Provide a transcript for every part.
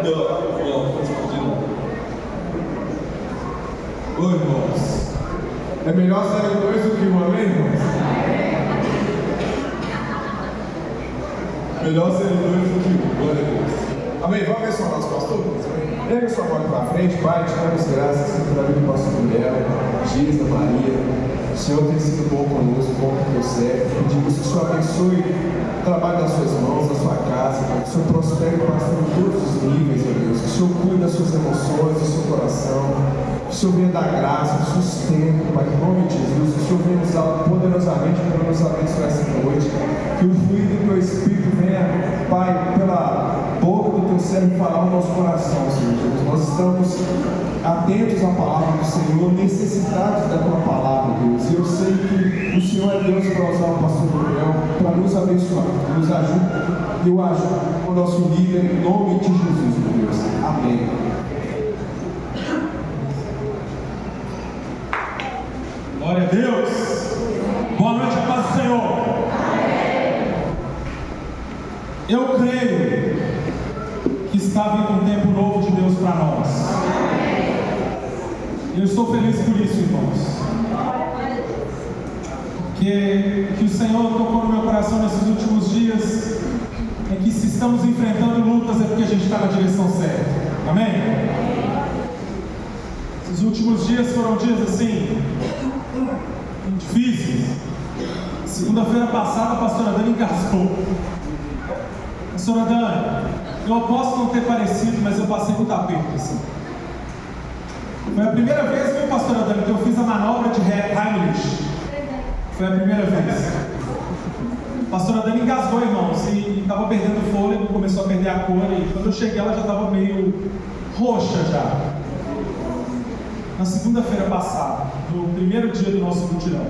Oi, irmãos. É melhor serem dois do que um, amém, irmãos? Melhor serem dois do que um, glória a Deus. Amém? Vamos abençoar nossos pastores? Pega sua mão para frente, Pai, te damos graças pela vida do pastor Miguel, Gisa, Maria. O Senhor tem sido bom conosco, bom com o teu servo. Pedimos que o Senhor abençoe o trabalho das suas mãos, da sua casa, que o Senhor prospere o pastor em todos os níveis, ó Deus. Que o Senhor cuide das suas emoções, do seu coração. Que o Senhor venha dar graça, sustento, Pai, em nome de Jesus. Que o Senhor venha usar poderosamente para nos abençoar essa noite. Que o fluido do teu Espírito venha, Pai, pela boca do teu servo falar o nosso coração, Senhor Jesus. Nós estamos atentos à palavra do Senhor, necessitados da tua palavra, Deus. E eu sei que o Senhor é Deus para usar o pastor Gabriel para nos abençoar, nos ajuda. Eu ajudo o nosso líder em nome de Jesus, meu Deus. Amém. Glória a Deus. Boa noite, a paz do Senhor. Eu creio que está vindo um tempo novo de Deus para nós. Eu estou feliz por isso, irmãos. Que o Senhor tocou no meu coração nesses últimos dias, é que se estamos enfrentando lutas é porque a gente está na direção certa. Amém? Esses últimos dias foram dias assim, difíceis. Segunda-feira passada a pastora Dani engasgou. Pastora Dani, eu posso não ter parecido, mas eu passei com tapete assim. Foi a primeira vez, viu, pastora Dani, que eu fiz a manobra de Heimlich. Foi a primeira vez. A pastora Dani engasgou, irmãos, e estava perdendo fôlego, começou a perder a cor, e quando eu cheguei ela já estava meio roxa já. Na segunda-feira passada, no primeiro dia do nosso mutirão,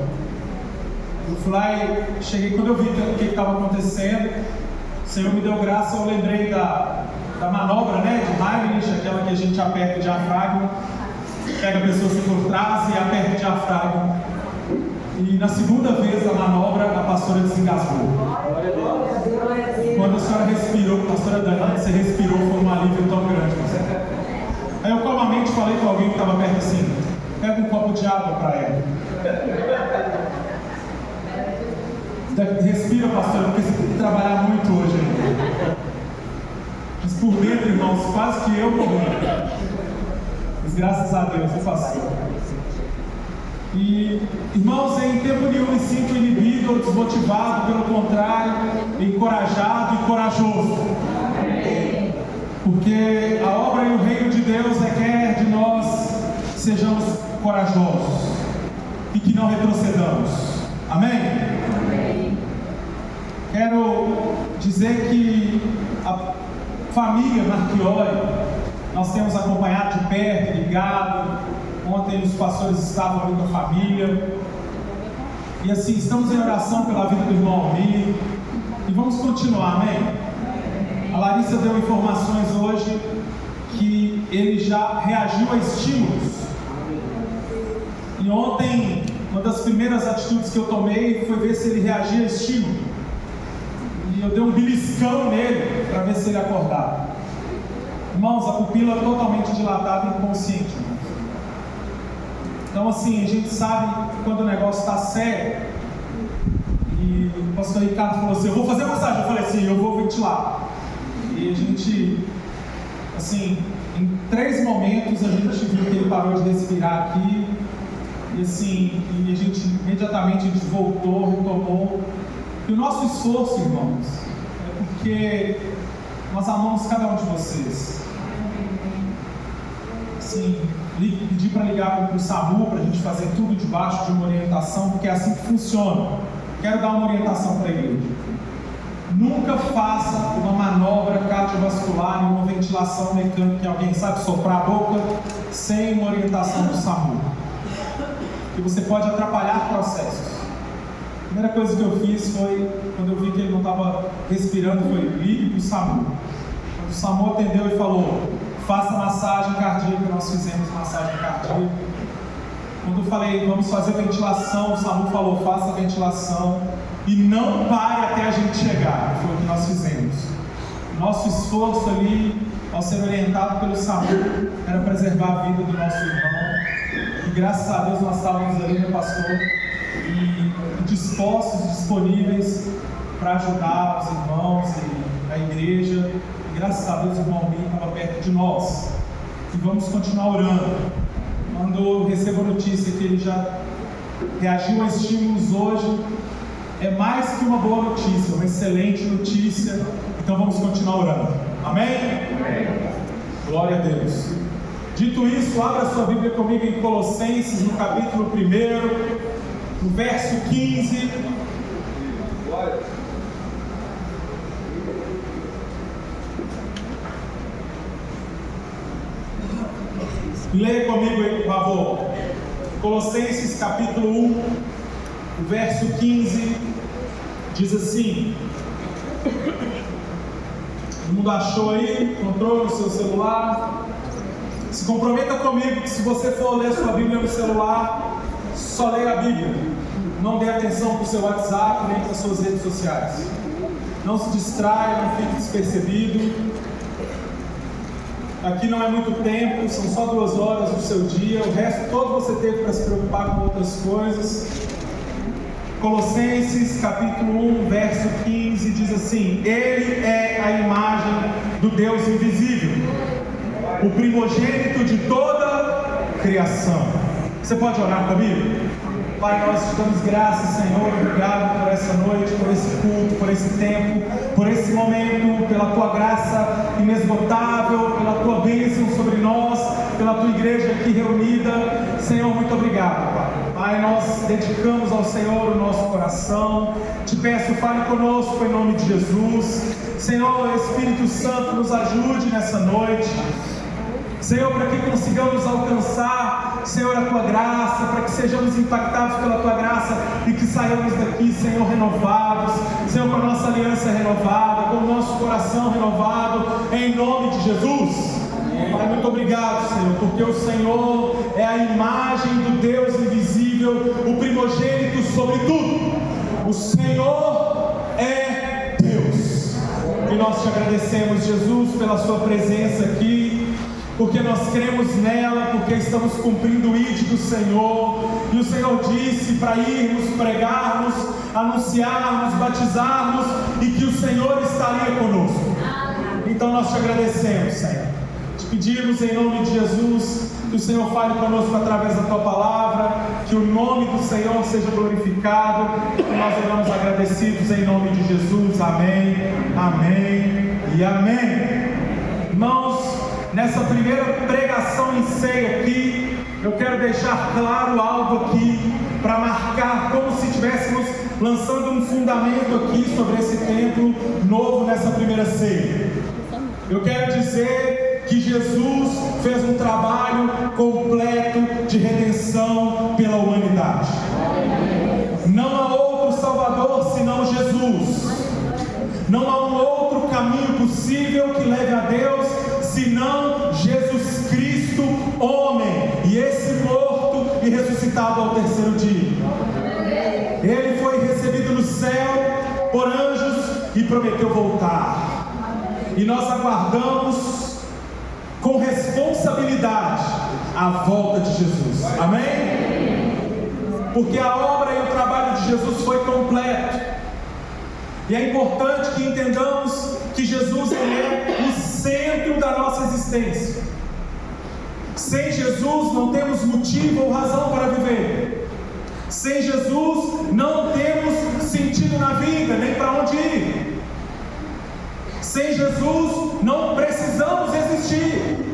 eu fui lá e cheguei, quando eu vi o que estava acontecendo, o Senhor me deu graça, eu lembrei da manobra, né, de Heimlich, aquela que a gente aperta o diafragma, pega a pessoa assim por trás e aperta o diafragma. E na segunda vez da manobra, a pastora desengasgou. Quando a senhora respirou, a pastora Dani, você respirou, foi um alívio tão grande. Aí eu calmamente falei com alguém que estava perto assim: pega um copo de água para ela. Respira, pastora, porque você tem que trabalhar muito hoje ainda. Mas por dentro, irmãos, quase que eu morri. Mas graças a Deus, eu faço. E, irmãos, em tempo nenhum me sinto inibido ou desmotivado, pelo contrário, encorajado e corajoso. Porque a obra e o reino de Deus requer de nós sejamos corajosos e que não retrocedamos. Amém? Amém. Quero dizer que a família Marchiori, nós temos acompanhado de perto, ligado. Ontem os pastores estavam ali com a família. E assim, estamos em oração pela vida do irmão Almir. E vamos continuar, amém? A Larissa deu informações hoje que ele já reagiu a estímulos. E ontem, uma das primeiras atitudes que eu tomei foi ver se ele reagia a estímulo. E eu dei um beliscão nele para ver se ele acordava. Irmãos, a pupila totalmente dilatada e inconsciente. Então assim, a gente sabe quando o negócio está sério. E o pastor Ricardo falou assim: eu vou fazer massagem. Eu falei assim: eu vou ventilar. E a gente, assim, em 3 momentos a gente viu que ele parou de respirar aqui. E assim, e a gente imediatamente voltou, retomou. E o nosso esforço, irmãos, é porque nós amamos cada um de vocês. Assim, pedir para ligar para o SAMU, para a gente fazer tudo debaixo de uma orientação, porque é assim que funciona. Quero dar uma orientação para a igreja. Nunca faça uma manobra cardiovascular e uma ventilação mecânica que alguém sabe soprar a boca sem uma orientação do SAMU. Que você pode atrapalhar processos. A primeira coisa que eu fiz foi, quando eu vi que ele não estava respirando, foi ligue para o SAMU. Quando o SAMU atendeu e falou: faça massagem cardíaca, nós fizemos massagem cardíaca. Quando eu falei: vamos fazer ventilação, o SAMU falou: faça ventilação e não pare até a gente chegar. Foi o que nós fizemos. Nosso esforço ali ao ser orientado pelo SAMU, era preservar a vida do nosso irmão. E graças a Deus nós estávamos ali, meu pastor, e dispostos, disponíveis para ajudar os irmãos e a igreja. E graças a Deus o irmão Almir estava perto de nós. E vamos continuar orando. Quando eu recebo a notícia que ele já reagiu a estímulos hoje, é mais que uma boa notícia, uma excelente notícia. Então vamos continuar orando. Amém? Amém. Glória a Deus. Dito isso, abra sua Bíblia comigo em Colossenses, no capítulo 1, no verso 15. Glória. Leia comigo aí, por favor. Colossenses capítulo 1, o verso 15, diz assim: todo mundo achou aí? Encontrou no seu celular? Se comprometa comigo que se você for ler sua Bíblia no celular, só leia a Bíblia. Não dê atenção para o seu WhatsApp nem para as suas redes sociais. Não se distraia, não fique despercebido. Aqui não é muito tempo, são só 2 horas do seu dia, o resto todo você teve para se preocupar com outras coisas. Colossenses capítulo 1, verso 15 diz assim: Ele é a imagem do Deus invisível, o primogênito de toda a criação. Você pode orar comigo? Pai, nós te damos graças, Senhor, obrigado por essa noite, por esse culto, por esse tempo, por esse momento, pela tua graça inesgotável, pela tua bênção sobre nós, pela tua igreja aqui reunida. Senhor, muito obrigado, Pai. Pai, nós dedicamos ao Senhor o nosso coração. Te peço, fale conosco em nome de Jesus. Senhor, Espírito Santo, nos ajude nessa noite. Senhor, para que consigamos alcançar, Senhor, a Tua graça, para que sejamos impactados pela Tua graça e que saiamos daqui, Senhor, renovados, Senhor, com a nossa aliança renovada, com o nosso coração renovado, em nome de Jesus. Pai, muito obrigado, Senhor, porque o Senhor é a imagem do Deus invisível, o primogênito sobre tudo. O Senhor é Deus. E nós te agradecemos, Jesus, pela Sua presença aqui, porque nós cremos nela, porque estamos cumprindo o ID do Senhor. E o Senhor disse para irmos, pregarmos, anunciarmos, batizarmos, e que o Senhor estaria conosco. Então nós te agradecemos, Senhor. Te pedimos em nome de Jesus que o Senhor fale conosco através da Tua palavra, que o nome do Senhor seja glorificado. E nós oramos agradecidos em nome de Jesus. Amém, amém e amém. Irmãos, nessa primeira pregação em ceia aqui, eu quero deixar claro algo aqui, para marcar como se estivéssemos lançando um fundamento aqui sobre esse tempo novo nessa primeira ceia. Eu quero dizer que Jesus fez um trabalho completo de redenção pela humanidade. Não há outro Salvador senão Jesus. Não há um outro caminho possível que leve a Deus senão Jesus Cristo, homem, e esse morto e ressuscitado ao terceiro dia. Ele foi recebido no céu por anjos e prometeu voltar. E nós aguardamos com responsabilidade a volta de Jesus. Amém? Porque a obra e o trabalho de Jesus foi completo. E é importante que entendamos que Jesus é o centro da nossa existência. Sem Jesus não temos motivo ou razão para viver. Sem Jesus não temos sentido na vida, nem para onde ir. Sem Jesus não precisamos existir,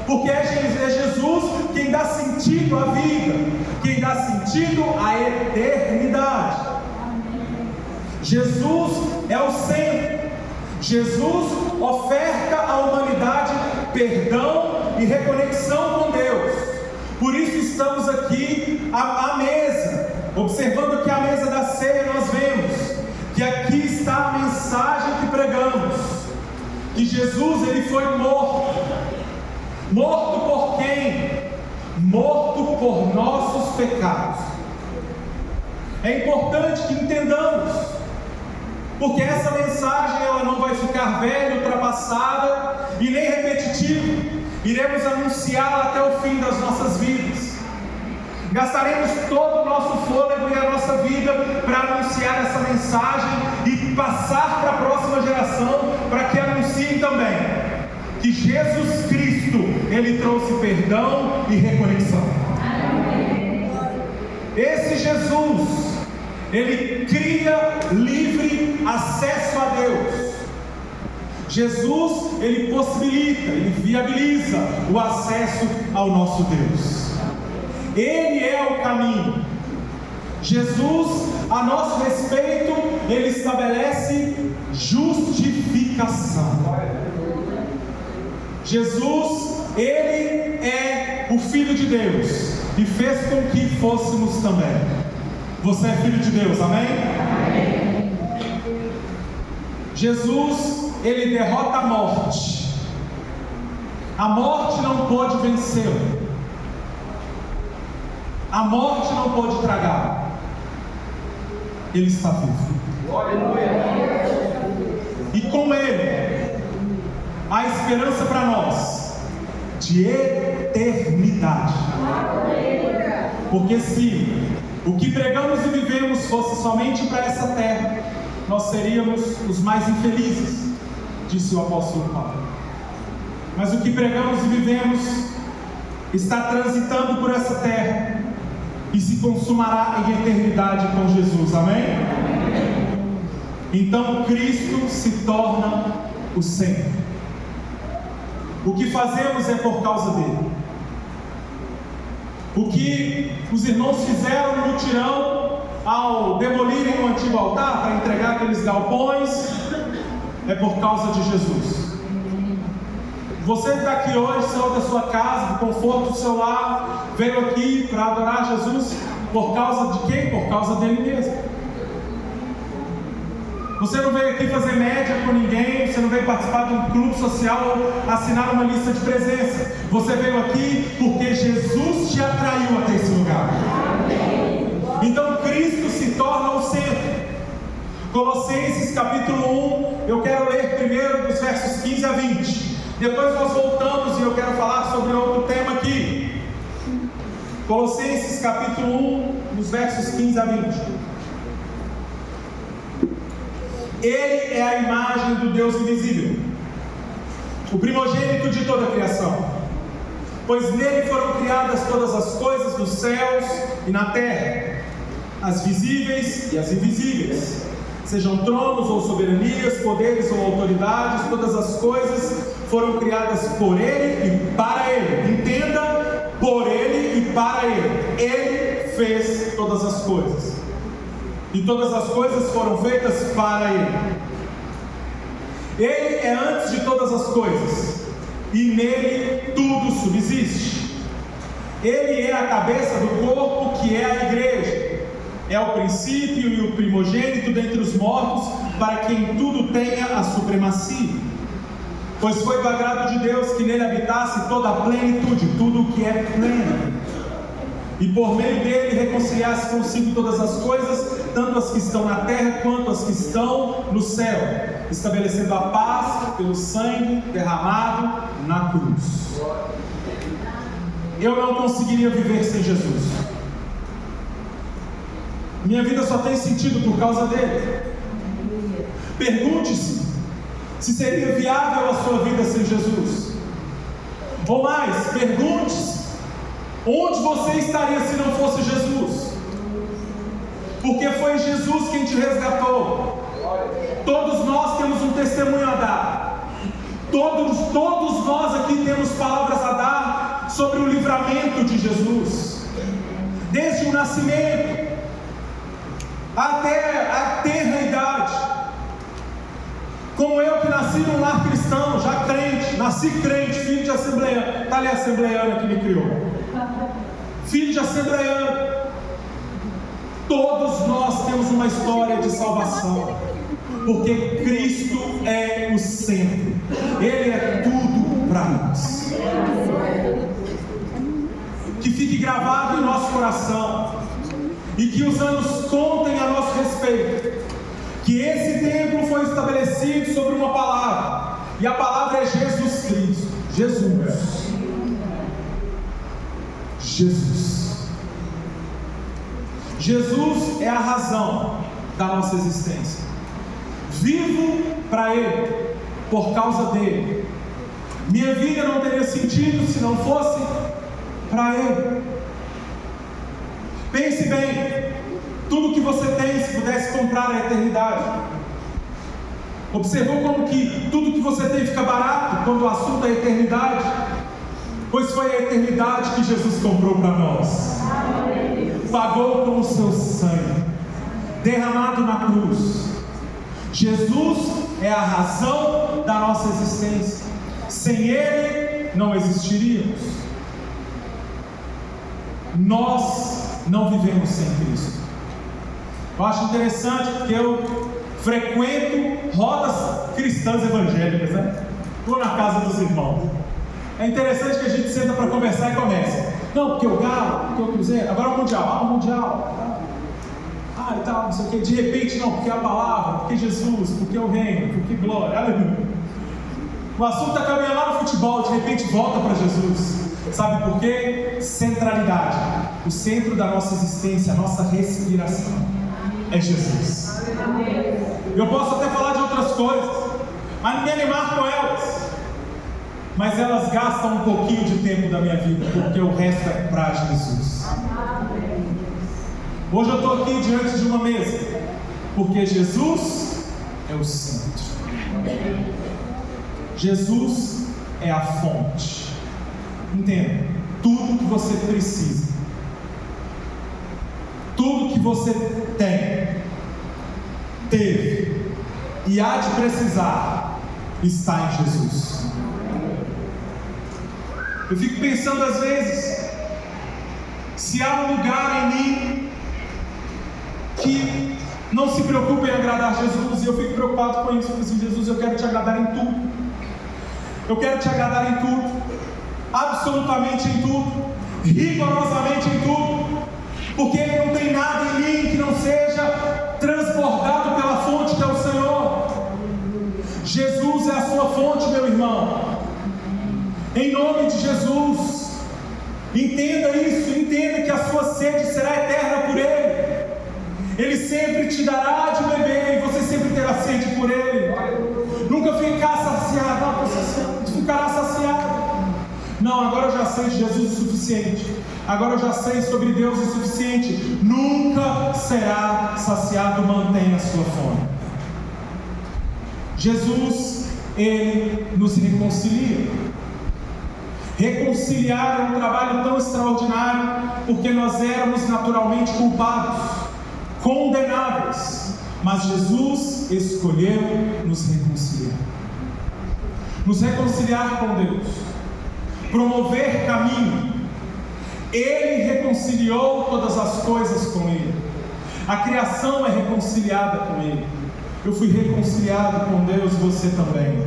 porque é Jesus quem dá sentido à vida, quem dá sentido à eternidade. Jesus é o centro. Jesus oferta à humanidade perdão e reconexão com Deus. Por isso estamos aqui à mesa, observando que a mesa da ceia nós vemos que aqui está a mensagem que pregamos, que Jesus ele foi morto. Morto por quem? Morto por nossos pecados. É importante que entendamos. porque essa mensagem ela não vai ficar velha, ultrapassada e nem repetitiva. Iremos anunciá-la até o fim das nossas vidas. Gastaremos todo o nosso fôlego e a nossa vida para anunciar essa mensagem e passar para a próxima geração, para que anunciem também que Jesus Cristo, Ele trouxe perdão e reconexão. Esse Jesus, Ele cria livre acesso a Deus. Jesus, Ele possibilita, Ele viabiliza o acesso ao nosso Deus. Ele é o caminho. Jesus, a nosso respeito, Ele estabelece justificação. Jesus, Ele é o Filho de Deus e fez com que fôssemos também. Você é filho de Deus, amém? Amém. Jesus, Ele derrota a morte. A morte não pode vencê-lo. A morte não pode tragá-lo. Ele está vivo. E com Ele há esperança para nós de eternidade. Porque se o que pregamos e vivemos fosse somente para essa terra, nós seríamos os mais infelizes, disse o apóstolo Paulo. Mas o que pregamos e vivemos está transitando por essa terra e se consumará em eternidade com Jesus, amém? Então Cristo se torna o centro. O que fazemos é por causa dele. O que os irmãos fizeram no mutirão ao demolirem o antigo altar para entregar aqueles galpões é por causa de Jesus. Você está aqui hoje, saiu da sua casa, do conforto do seu lar, veio aqui para adorar Jesus por causa de quem? Por causa dele mesmo. Você não veio aqui fazer média com ninguém, você não veio participar de um clube social ou assinar uma lista de presença. Você veio aqui porque Jesus te atraiu até esse lugar. Então Cristo se torna o centro. Colossenses capítulo 1, eu quero ler primeiro dos versos 15 a 20. Depois nós voltamos e eu quero falar sobre outro tema aqui. Colossenses capítulo 1, dos versos 15 a 20. Ele é a imagem do Deus invisível, o primogênito de toda a criação, pois nele foram criadas todas as coisas nos céus e na terra, as visíveis e as invisíveis, sejam tronos ou soberanias, poderes ou autoridades, todas as coisas foram criadas por Ele e para Ele. Entenda, por Ele e para Ele. Ele fez todas as coisas. E todas as coisas foram feitas para Ele. Ele é antes de todas as coisas, e nele tudo subsiste. Ele é a cabeça do corpo, que é a igreja. É o princípio e o primogênito dentre os mortos, para que em tudo tenha a supremacia. Pois foi do agrado de Deus que nele habitasse toda a plenitude, tudo o que é pleno. E por meio dele reconciliasse consigo todas as coisas, tanto as que estão na terra quanto as que estão no céu, estabelecendo a paz pelo sangue derramado na cruz. Eu não conseguiria viver sem Jesus. Minha vida só tem sentido por causa dele. Pergunte-se se seria viável a sua vida sem Jesus. Ou mais, pergunte-se onde você estaria se não fosse Jesus? Porque foi Jesus quem te resgatou. Todos nós temos um testemunho a dar. Todos nós aqui temos palavras a dar sobre o livramento de Jesus. Desde o nascimento até a tenra idade. Como eu que nasci num lar cristão, já crente, nasci crente, filho de assembleiano. Está ali a assembleiana que me criou. Filho de assembleiano. Todos nós temos uma história de salvação, porque Cristo é o centro. Ele é tudo para nós. Que fique gravado em nosso coração e que os anos contem a nosso respeito. que esse templo foi estabelecido sobre uma palavra, e a palavra é Jesus Cristo. Jesus é a razão da nossa existência. Vivo para Ele, por causa dele. Minha vida não teria sentido se não fosse para Ele. Pense bem, tudo que você tem, se pudesse comprar a eternidade. Observou como que tudo que você tem fica barato quando o assunto é a eternidade? Pois foi a eternidade que Jesus comprou para nós. Pagou com o seu sangue, derramado na cruz. Jesus é a razão da nossa existência. Sem Ele, não existiríamos. Nós não vivemos sem Cristo. Eu acho interessante porque eu frequento rodas cristãs evangélicas, né? Estou na casa dos irmãos. É interessante que a gente senta para conversar e começa. Não, porque o Galo, porque o Cruzeiro, agora o Mundial. E tal, não sei o que. De repente, não, porque a palavra, porque Jesus, porque o reino, porque glória, aleluia. O assunto está caminhando lá no futebol, de repente volta para Jesus. Sabe por quê? Centralidade. O centro da nossa existência, a nossa respiração é Jesus. Eu posso até falar de outras coisas, mas não me animar com elas. Mas elas gastam um pouquinho de tempo da minha vida, porque o resto é para Jesus. Hoje eu estou aqui diante de uma mesa, porque Jesus é o centro. Jesus é a fonte. Entenda, tudo que você precisa, tudo que você teve e há de precisar, está em Jesus. Eu fico pensando às vezes, se há um lugar em mim que não se preocupa em agradar Jesus, e eu fico preocupado com isso. Eu fico assim: Jesus, eu quero te agradar em tudo. Eu quero te agradar em tudo, absolutamente em tudo, rigorosamente em tudo, porque não tem nada em mim que não seja transbordado pela fonte que é o Senhor. Jesus é a sua fonte, meu irmão. Em nome de Jesus, entenda isso, entenda que a sua sede será eterna por Ele. Ele sempre te dará de beber e você sempre terá sede por Ele. Nunca ficará saciado. Não, agora eu já sei de Jesus o suficiente. Agora eu já sei sobre Deus o suficiente. Nunca será saciado. Mantenha a sua fome. Jesus, Ele nos reconcilia. Reconciliar é um trabalho tão extraordinário, porque nós éramos naturalmente culpados, condenáveis, mas Jesus escolheu nos reconciliar. Nos reconciliar com Deus, promover caminho. Ele reconciliou todas as coisas com Ele. A criação é reconciliada com Ele. Eu fui reconciliado com Deus, você também,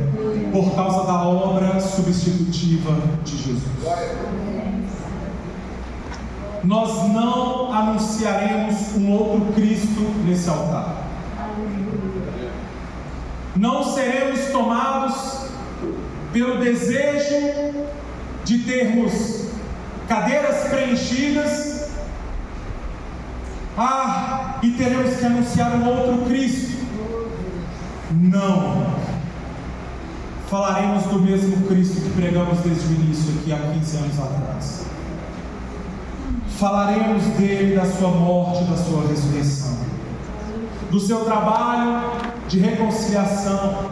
por causa da obra substitutiva de Jesus. Nós não anunciaremos um outro Cristo nesse altar. Não seremos tomados pelo desejo de termos cadeiras preenchidas, e teremos que anunciar um outro Cristo. Não. Falaremos do mesmo Cristo que pregamos desde o início aqui há 15 anos atrás. Falaremos dele, da sua morte, da sua ressurreição, do seu trabalho de reconciliação.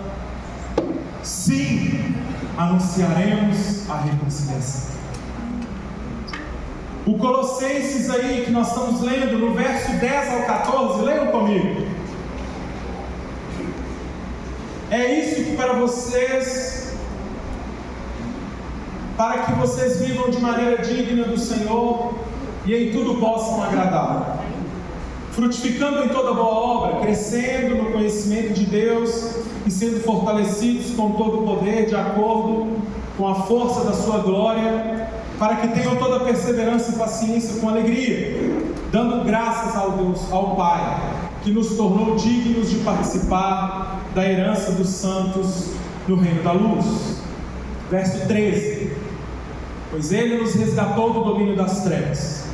Sim, anunciaremos a reconciliação. O Colossenses aí que nós estamos lendo, no verso 10 ao 14, leiam comigo. É isso que para que vocês vivam de maneira digna do Senhor e em tudo possam agradá-lo, frutificando em toda boa obra, crescendo no conhecimento de Deus e sendo fortalecidos com todo o poder, de acordo com a força da sua glória, para que tenham toda a perseverança e paciência com alegria, dando graças ao Pai, que nos tornou dignos de participar da herança dos santos no reino da luz. Verso 13: pois Ele nos resgatou do domínio das trevas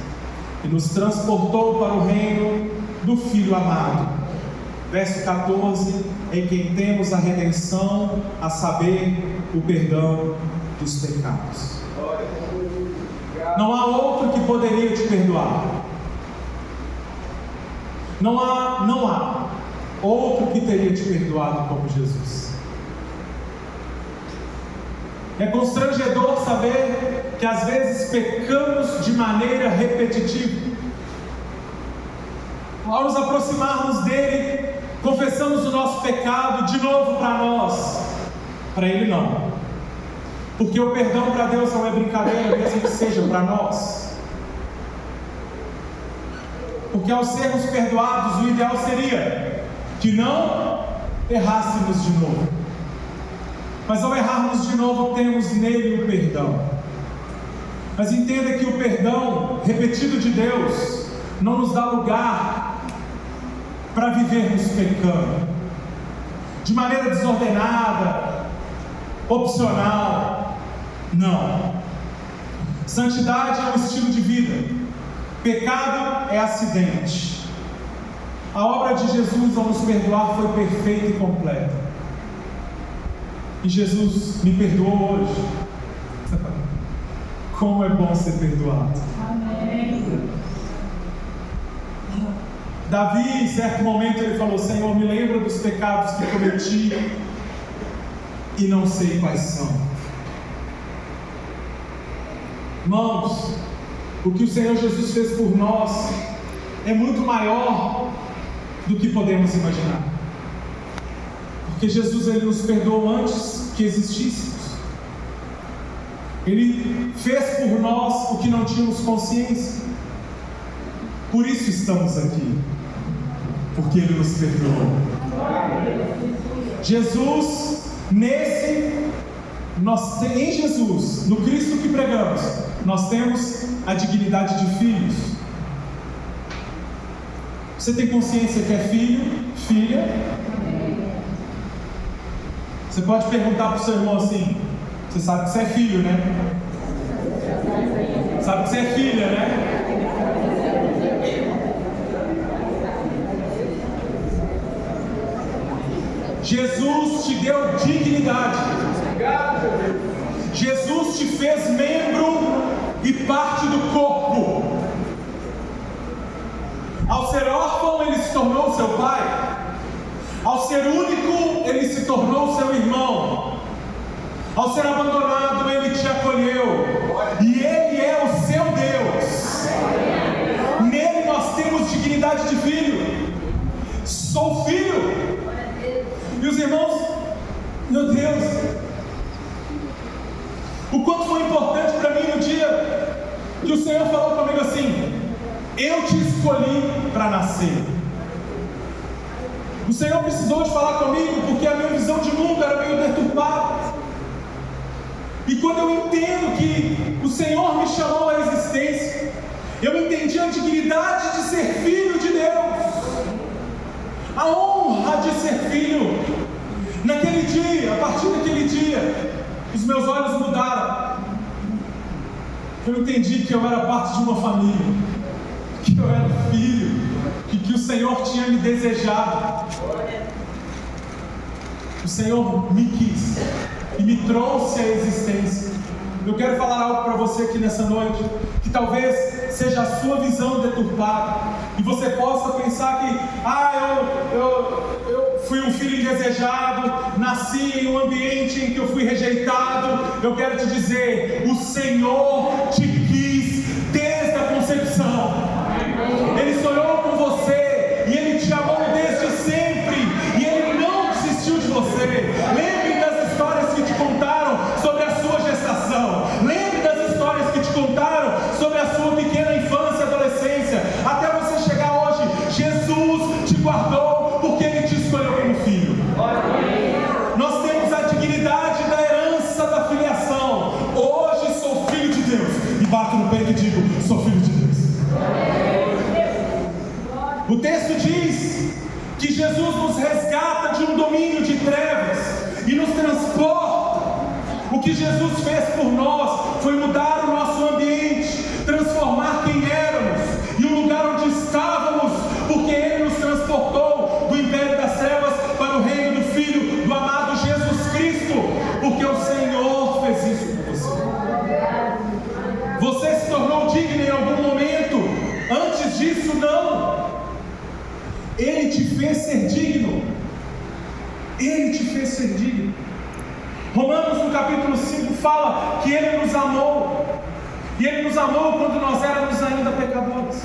e nos transportou para o reino do Filho amado. Verso 14: em quem temos a redenção, a saber, o perdão dos pecados. Não há outro que poderia te perdoar. Não há outro que teria te perdoado como Jesus. É constrangedor saber que às vezes pecamos de maneira repetitiva. Ao nos aproximarmos dele, confessamos o nosso pecado de novo para nós. Para ele não. Porque o perdão para Deus não é brincadeira, mesmo que seja para nós. Porque ao sermos perdoados, o ideal seria que não errássemos de novo. Mas ao errarmos de novo, temos nele o perdão. Mas entenda que o perdão repetido de Deus não nos dá lugar para vivermos pecando de maneira desordenada, opcional. Não. Santidade é um estilo de vida. Pecado é acidente. A obra de Jesus ao nos perdoar foi perfeita e completa. E Jesus me perdoou hoje. Como é bom ser perdoado. Amém. Davi, em certo momento, ele falou: Senhor, me lembra dos pecados que cometi e não sei quais são. Irmãos, o que o Senhor Jesus fez por nós é muito maior do que podemos imaginar. Porque Jesus, ele nos perdoou antes que existíssemos. Ele fez por nós o que não tínhamos consciência. Por isso estamos aqui, porque ele nos perdoou. Jesus, em Jesus, no Cristo que pregamos, nós temos a dignidade de filhos. Você tem consciência que é filho, filha? Você pode perguntar para o seu irmão assim: você sabe que você é filho, né? Sabe que você é filha, né? Jesus te deu dignidade. Jesus te fez membro e parte do corpo. Ao ser órfão, ele se tornou seu pai. Ao ser único, ele se tornou seu irmão. Ao ser abandonado, ele te acolheu. E ele é o seu Deus. Nele nós temos dignidade de filho. Sou filho. E os irmãos, meu Deus, o quanto foi importante para mim no dia que o Senhor falou comigo assim: eu te escolhi para nascer. O Senhor precisou de falar comigo porque a minha visão de mundo era meio deturpada. E quando eu entendo que o Senhor me chamou à existência, eu entendi a dignidade de ser filho de Deus, a honra de ser filho. Naquele dia, a partir daquele dia, os meus olhos mudaram. Eu entendi que eu era parte de uma família, que eu era filho, que o Senhor tinha me desejado. O Senhor me quis e me trouxe à existência. Eu quero falar algo para você aqui nessa noite, que talvez seja a sua visão deturpada, e você possa pensar que eu fui um filho indesejado, nasci em um ambiente em que eu fui rejeitado. Eu quero te dizer: o Senhor te quis desde a concepção. Ele sonhou com você e Ele te amou desde sempre, e Ele não desistiu de você. Lembre das histórias que te contaram sobre a sua gestação. Lembre das histórias que te contaram sobre a sua pequena infância e adolescência, até você chegar hoje. Jesus te guardou porque Ele te escolheu como filho. Nós temos a dignidade da herança da filiação. Hoje sou filho de Deus, e bato no peito domínio de trevas e nos transporta. O que Jesus fez por nós foi mudar o nosso ambiente, transformar quem éramos e o lugar onde estávamos, porque Ele nos transportou do império das trevas para o reino do Filho, do amado Jesus Cristo, porque o Senhor fez isso por você. Você se tornou digno em algum momento? Antes disso, não. Ele te fez ser digno. Ele te fez ser digno. Romanos no capítulo 5 fala que Ele nos amou. E Ele nos amou quando nós éramos ainda pecadores.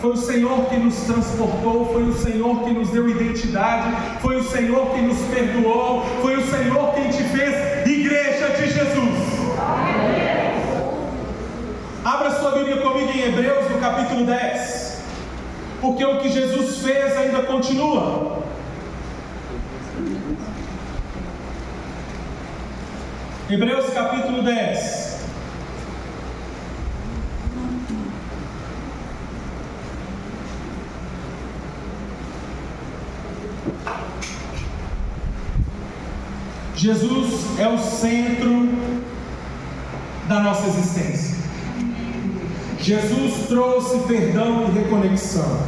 Foi o Senhor que nos transportou, foi o Senhor que nos deu identidade, foi o Senhor que nos perdoou, foi o Senhor quem te fez igreja de Jesus. Abra sua Bíblia comigo em Hebreus no capítulo 10, porque o que Jesus fez ainda continua. Hebreus capítulo 10. Jesus é o centro da nossa existência. Jesus trouxe perdão e reconexão.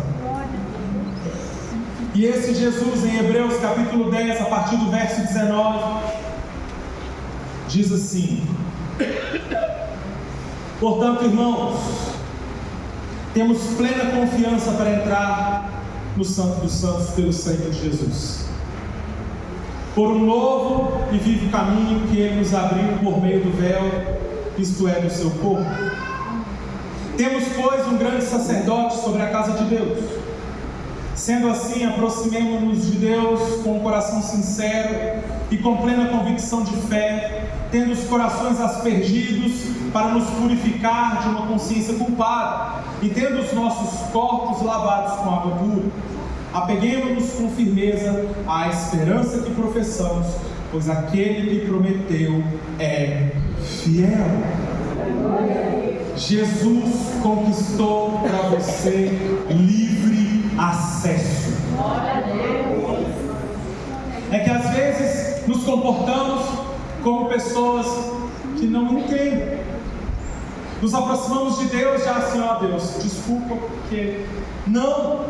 E esse Jesus em Hebreus capítulo 10, a partir do verso 19, diz assim: portanto, irmãos, temos plena confiança para entrar no Santo dos Santos pelo sangue de Jesus, por um novo e vivo caminho que Ele nos abriu por meio do véu, isto é, do seu corpo. Temos, pois, um grande sacerdote sobre a casa de Deus. Sendo assim, aproximemo-nos de Deus com um coração sincero e com plena convicção de fé, tendo os corações aspergidos para nos purificar de uma consciência culpada, e tendo os nossos corpos lavados com água pura. Apeguemo-nos com firmeza à esperança que professamos, pois aquele que prometeu é fiel. Jesus conquistou para você livre acesso. É que às vezes nos comportamos como pessoas que não entendem. Nos aproximamos de Deus já assim, ó Deus, desculpa porque não.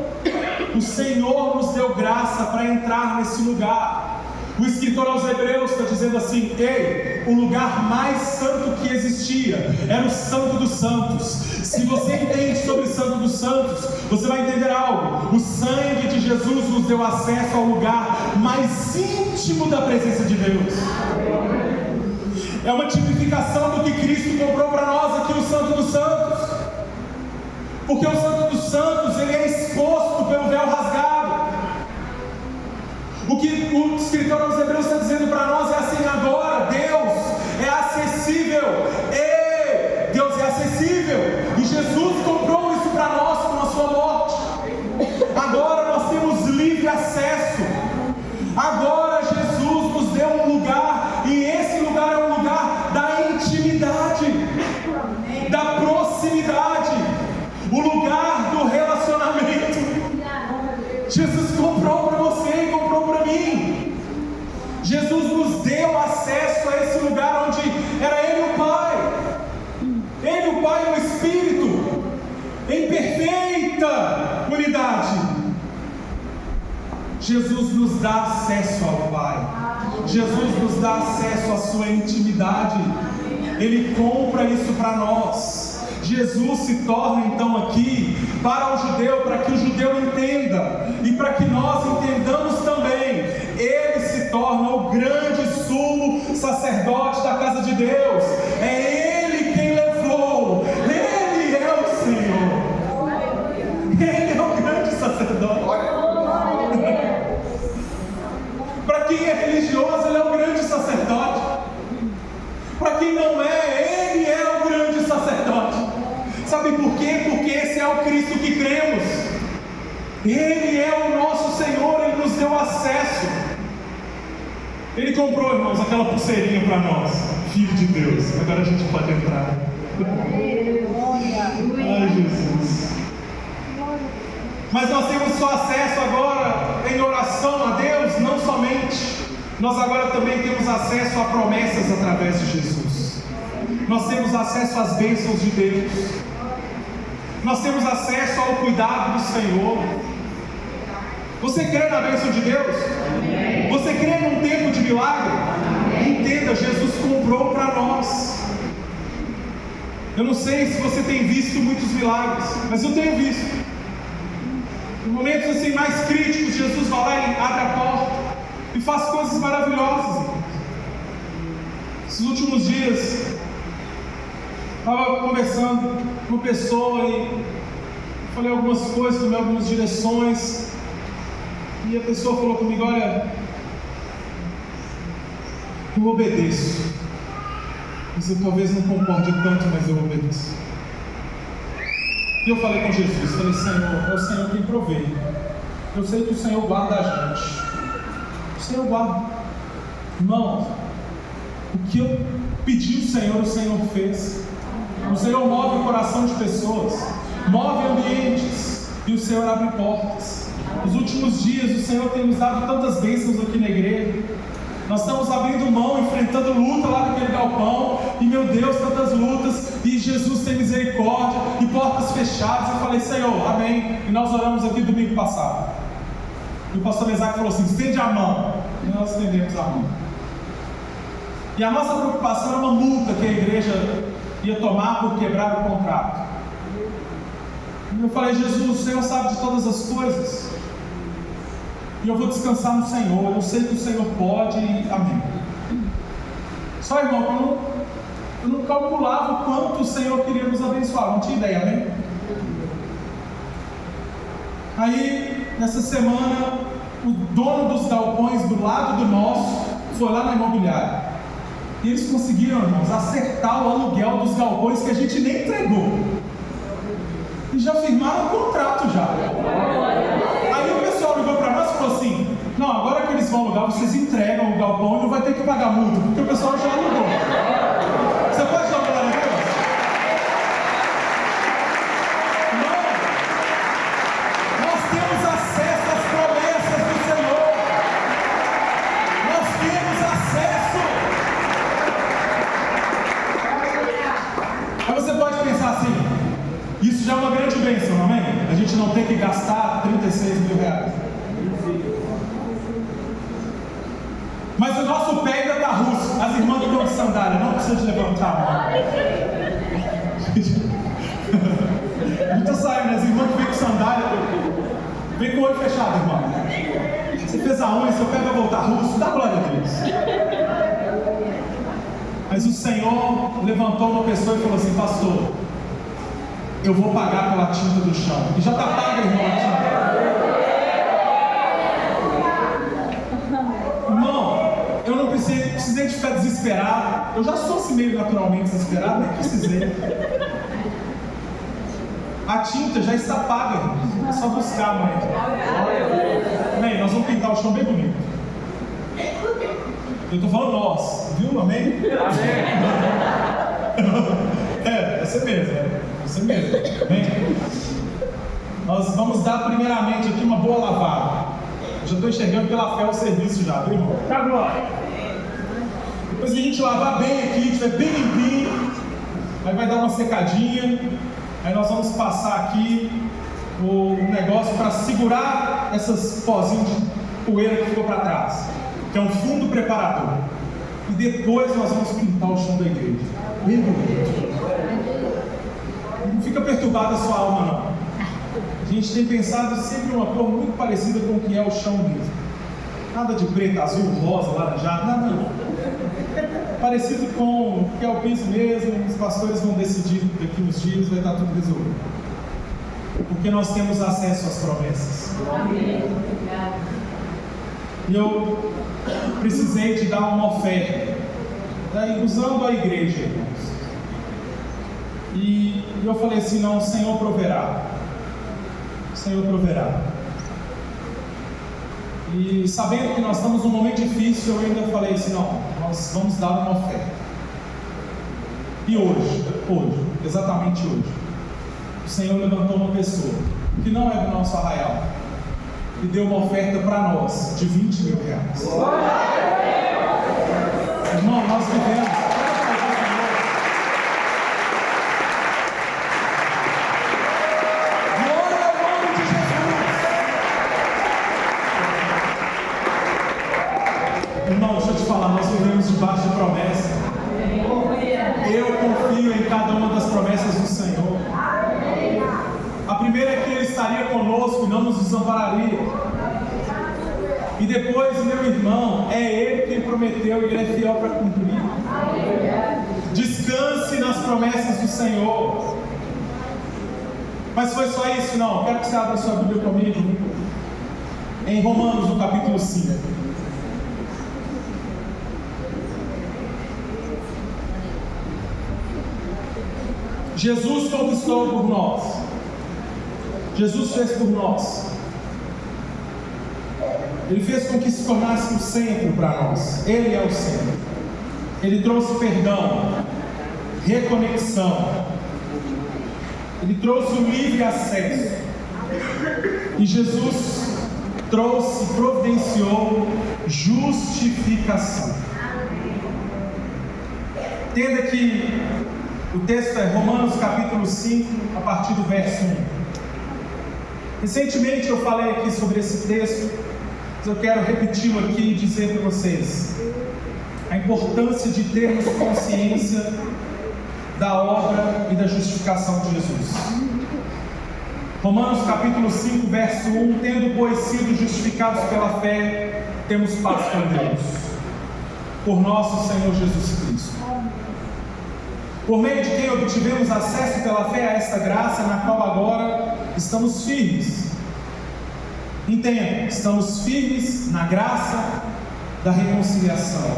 O Senhor nos deu graça para entrar nesse lugar. O escritor aos Hebreus está dizendo assim: ei, o lugar mais santo que existia era o Santo dos Santos. Se você entende sobre o Santo dos Santos, você vai entender algo. O sangue de Jesus nos deu acesso ao lugar mais íntimo da presença de Deus. É uma tipificação do que Cristo comprou para nós aqui, o Santo dos Santos. Porque o Santo dos Santos, ele é exposto pelo véu rasgado. O que o escritor aos Hebreus está dizendo para nós é assim: agora Deus é acessível. Deus é acessível. E Jesus comprou isso para nós com a sua morte. Agora nós temos livre acesso. Agora Jesus nos deu um lugar, e esse lugar é um lugar da intimidade, da proximidade, o lugar do relacionamento. Jesus comprou para você e comprou para mim. Jesus nos deu acesso a esse lugar onde era Ele e o Pai. Ele, o Pai e o Espírito, em perfeita unidade. Jesus nos dá acesso ao Pai. Jesus nos dá acesso à sua intimidade. Ele compra isso para nós. Jesus se torna então aqui para o judeu, para que o judeu entenda e para que nós entendamos também. Ele se torna o grande sumo sacerdote da casa de Deus. É Ele quem levou. Ele é o Senhor. Ele é o grande sacerdote. Para quem é religioso, Ele é o grande sacerdote. Para quem não é, Ele é o grande sacerdote. Sabe por quê? Porque esse é o Cristo que cremos. Ele é o nosso Senhor, Ele nos deu acesso. Ele comprou, irmãos, aquela pulseirinha para nós, Filho de Deus. Agora a gente pode entrar. Ai, Jesus. Mas nós temos só acesso agora em oração a Deus, não somente. Nós agora também temos acesso a promessas através de Jesus. Nós temos acesso às bênçãos de Deus. Nós temos acesso ao cuidado do Senhor. Você crê na bênção de Deus? Amém. Você crê num tempo de milagre? Amém. Entenda, Jesus comprou para nós. Eu não sei se você tem visto muitos milagres, mas eu tenho visto. Em momentos assim mais críticos, Jesus vai lá e abre a porta e faz coisas maravilhosas. Esses últimos dias, estava conversando com uma pessoa e falei algumas coisas, tomei algumas direções, e a pessoa falou comigo: olha, eu obedeço, mas eu talvez não concorde tanto, mas eu obedeço. E eu falei com Jesus, falei: Senhor, é o Senhor quem provê. Eu sei que o Senhor guarda a gente. O Senhor guarda. Irmão, o que eu pedi ao Senhor, o Senhor fez. O Senhor move o coração de pessoas, move ambientes, e o Senhor abre portas. Nos últimos dias, o Senhor tem nos dado tantas bênçãos aqui na igreja. Nós estamos abrindo mão, enfrentando luta lá naquele galpão, e meu Deus, tantas lutas, e Jesus tem misericórdia, e portas fechadas. Eu falei: Senhor, amém. E nós oramos aqui domingo passado, e o pastor Isaac falou assim: estende a mão, e nós estendemos a mão. E a nossa preocupação era uma multa que a igreja ia tomar por quebrar o contrato. E eu falei: Jesus, o Senhor sabe de todas as coisas, e eu vou descansar no Senhor. Eu sei que o Senhor pode, e amém. Só, irmão, eu não calculava o quanto o Senhor queria nos abençoar, não tinha ideia, amém? Aí, nessa semana, o dono dos galpões do lado do nosso foi lá na imobiliária, e eles conseguiram, irmãos, acertar o aluguel dos galpões que a gente nem entregou, e já firmaram o contrato já. Aí o pessoal ligou para nós e falou assim: não, agora que eles vão alugar, vocês entregam o galpão e não vai ter que pagar multa, porque o pessoal já alugou. Você pode dar uma glória a Deus? Não. Nós temos acesso às promessas do Senhor. Nós temos acesso. Aí você pode pensar assim: isso já é uma grande bênção, amém? A gente não tem que gastar 36 mil reais. Mas o nosso pé ainda está russo. As irmãs que estão de sandália, não precisa de levantar a mão. A gente está saindo, as irmãs que vêm com sandália, vem com o olho fechado, irmão. Você fez a unha, seu pé vai voltar russo, dá glória a Deus. Mas o Senhor levantou uma pessoa e falou assim: pastor, eu vou pagar pela tinta do chão. E já está paga, irmão, a tinta. Irmão, eu não precisei de ficar desesperado. Eu já sou assim meio naturalmente desesperado, nem precisei. A tinta já está paga, irmão. É só buscar amanhã. Amém? Nós vamos pintar o chão bem bonito. Eu estou falando nós, viu? Amém? É você mesmo, né? Você mesmo, amém? Nós vamos dar primeiramente aqui uma boa lavada. Eu já estou enxergando pela fé o serviço já, viu, irmão? Tá, glória. Depois que a gente lavar bem aqui, tiver bem limpinho, aí vai dar uma secadinha, aí nós vamos passar aqui o negócio para segurar essas pozinhos de poeira que ficou para trás, que é um fundo preparador. E depois nós vamos pintar o chão da igreja. Bem bonito. Não fica perturbada a sua alma, não. A gente tem pensado sempre uma cor muito parecida com o que é o chão mesmo. Nada de preto, azul, rosa, laranjado, nada não. Parecido com o que é o piso mesmo. Os pastores vão decidir daqui uns dias, vai estar tudo resolvido. Porque nós temos acesso às promessas. E eu precisei de dar uma oferta, usando a igreja, irmãos. E eu falei assim: não, o Senhor proverá. O Senhor proverá. E sabendo que nós estamos num momento difícil, eu ainda falei assim: não, nós vamos dar uma oferta. E hoje, exatamente hoje, o Senhor levantou uma pessoa que não é do nosso arraial, e deu uma oferta para nós de 20 mil reais. Irmão, nós vivemos. Glória ao nome de Jesus. Irmão, deixa eu te falar, nós vivemos debaixo de promessa. Eu confio em cada uma das promessas do Senhor. A primeira é que Ele estaria conosco e não nos desampararia. E depois, meu irmão, é Ele quem prometeu e Ele é fiel para cumprir. Descanse nas promessas do Senhor. Mas foi só isso? Não. Quero que você abra sua Bíblia comigo em Romanos, no capítulo 5. Jesus conquistou por nós. Jesus fez por nós. Ele fez com que se tornasse o centro para nós. Ele é o centro. Ele trouxe perdão, reconexão. Ele trouxe o livre acesso. E Jesus trouxe, providenciou justificação. Entenda que o texto é Romanos capítulo 5, a partir do verso 1. Recentemente eu falei aqui sobre esse texto, mas eu quero repeti-lo aqui e dizer para vocês a importância de termos consciência da obra e da justificação de Jesus. Romanos capítulo 5, verso 1: tendo, pois, sido justificados pela fé, temos paz com Deus, por nosso Senhor Jesus Cristo, por meio de quem obtivemos acesso pela fé a esta graça, na qual agora estamos firmes. Entenda, estamos firmes na graça da reconciliação.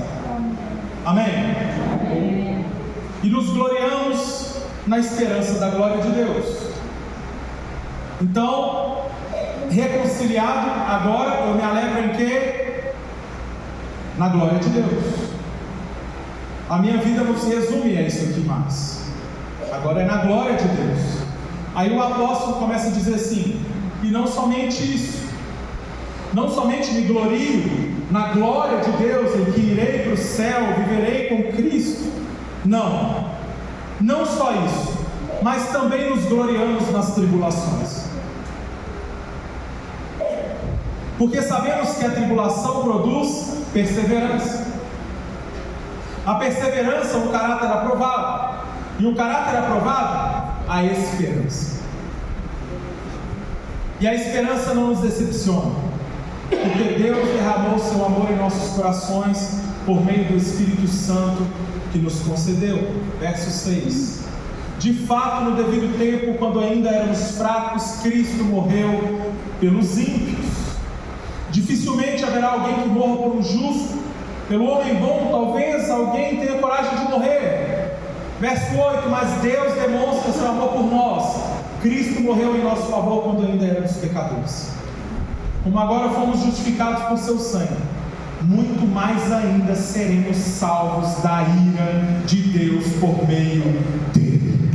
Amém? Amém. E nos gloriamos na esperança da glória de Deus. Então, reconciliado, agora eu me alegro em quê? Na glória de Deus. A minha vida não se resume a isso aqui mais. Agora é na glória de Deus. Aí o apóstolo começa a dizer assim: e não somente isso, não somente me glorio na glória de Deus, em que irei para o céu, viverei com Cristo. Não, não só isso, mas também nos gloriamos nas tribulações. Porque sabemos que a tribulação produz perseverança. A perseverança, o caráter aprovado. E o caráter aprovado, a esperança. E a esperança não nos decepciona, porque Deus derramou seu amor em nossos corações por meio do Espírito Santo que nos concedeu. Verso 6: de fato, no devido tempo, quando ainda éramos fracos, Cristo morreu pelos ímpios. Dificilmente haverá alguém que morra por um justo. Pelo homem bom, talvez alguém tenha coragem de morrer. Verso 8: mas Deus demonstra seu amor por nós. Cristo morreu em nosso favor quando ainda éramos pecadores. Como agora fomos justificados por seu sangue, muito mais ainda seremos salvos da ira de Deus por meio dele.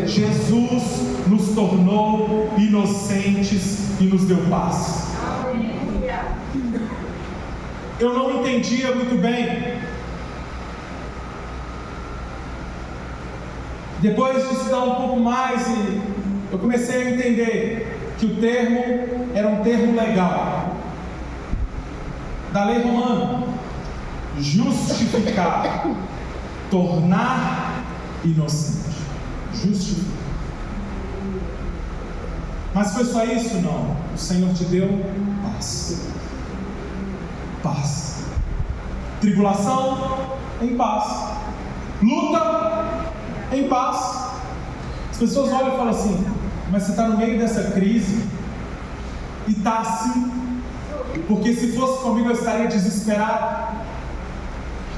Jesus nos tornou inocentes e nos deu paz. Eu não entendia muito bem. Depois de estudar um pouco mais, eu comecei a entender que o termo era um termo legal da lei romana: justificar, tornar inocente. Justificar. Mas foi só isso? Não. O Senhor te deu paz. Paz. Tribulação, em paz. Luta, em paz. As pessoas olham e falam assim: mas você está no meio dessa crise e está assim, porque se fosse comigo eu estaria desesperado.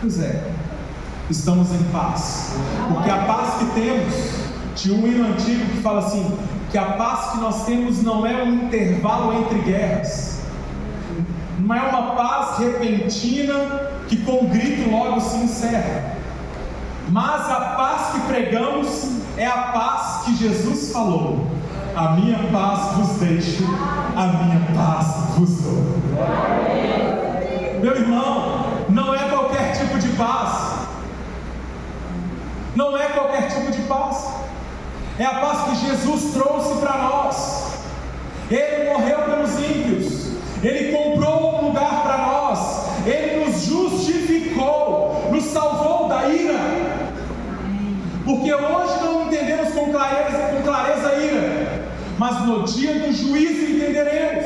Pois é, estamos em paz, porque a paz que temos, tinha um hino antigo que fala assim, que a paz que nós temos não é um intervalo entre guerras, não é uma paz repentina que com um grito logo se encerra, mas a paz que pregamos é a paz que Jesus falou, A minha paz vos deixo, a minha paz vos dou. Meu irmão, não é qualquer tipo de paz. Não é qualquer tipo de paz. É a paz que Jesus trouxe para nós. Ele morreu pelos ímpios. Ele comprou um lugar para nós. Ele nos justificou, nos salvou da ira. Porque hoje não entendemos com clareza a ira, mas no dia do juízo entenderemos.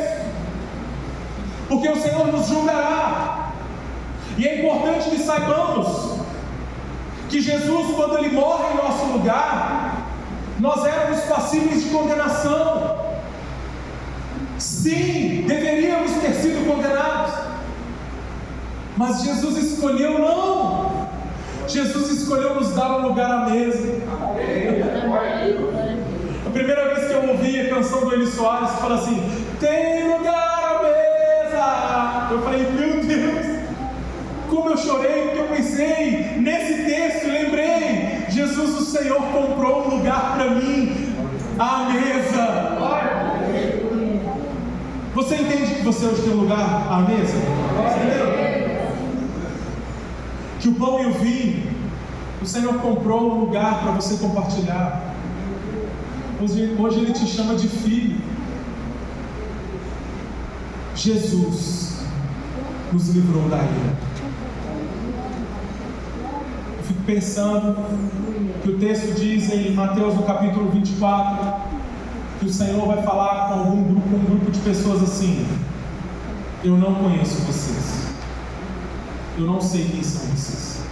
Porque o Senhor nos julgará. E é importante que saibamos que Jesus, quando Ele morre em nosso lugar, nós éramos passíveis de condenação. Sim, deveríamos ter sido condenados, mas Jesus escolheu não. Jesus escolheu nos dar um lugar à mesa. A primeira vez que eu ouvi a canção do Eli Soares, que fala assim: tem lugar à mesa, eu falei, meu Deus, como eu chorei, porque eu pensei nesse texto, lembrei, Jesus o Senhor comprou um lugar para mim, à mesa. Você entende que você hoje tem um lugar à mesa? Você entende? Que o pão e o vinho, o Senhor comprou um lugar para você compartilhar. Hoje Ele te chama de filho. Jesus nos livrou da ira. Eu fico pensando que o texto diz em Mateus no capítulo 24 que o Senhor vai falar com um grupo de pessoas assim: eu não conheço vocês. Eu não sei quem são vocês.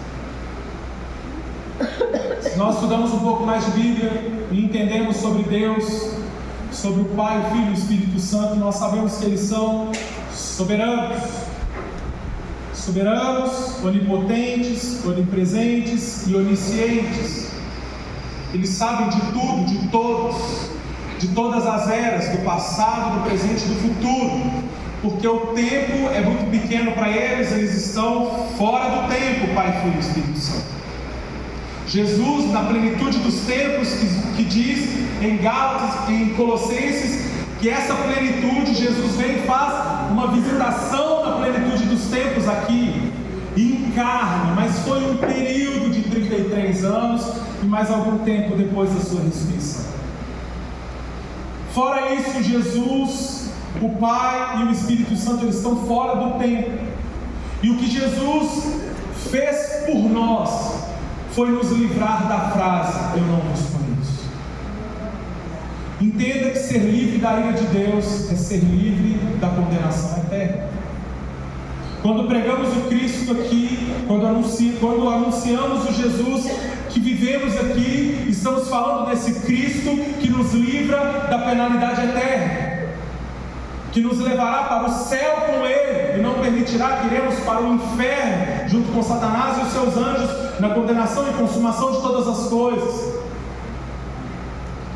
Se nós estudamos um pouco mais de Bíblia e entendemos sobre Deus, sobre o Pai, o Filho e o Espírito Santo, nós sabemos que eles são soberanos, onipotentes, onipresentes e oniscientes. Eles sabem de tudo, de todos, de todas as eras, do passado, do presente e do futuro. Porque o tempo é muito pequeno para eles estão fora do tempo, Pai, Filho e Espírito Santo. Jesus, na plenitude dos tempos, que diz em Gálatas, em Colossenses, que essa plenitude, Jesus vem e faz uma visitação na plenitude dos tempos aqui, e encarna, mas foi um período de 33 anos e mais algum tempo depois da sua ressurreição. Fora isso, Jesus, o Pai e o Espírito Santo, eles estão fora do tempo. E o que Jesus fez por nós foi nos livrar da frase: eu não vos conheço. Entenda que ser livre da ira de Deus é ser livre da condenação eterna. Quando pregamos o Cristo aqui, quando anunciamos o Jesus que vivemos aqui, estamos falando desse Cristo que nos livra da penalidade eterna, que nos levará para o céu com Ele e não permitirá que iremos para o inferno junto com Satanás e os seus anjos na condenação e consumação de todas as coisas.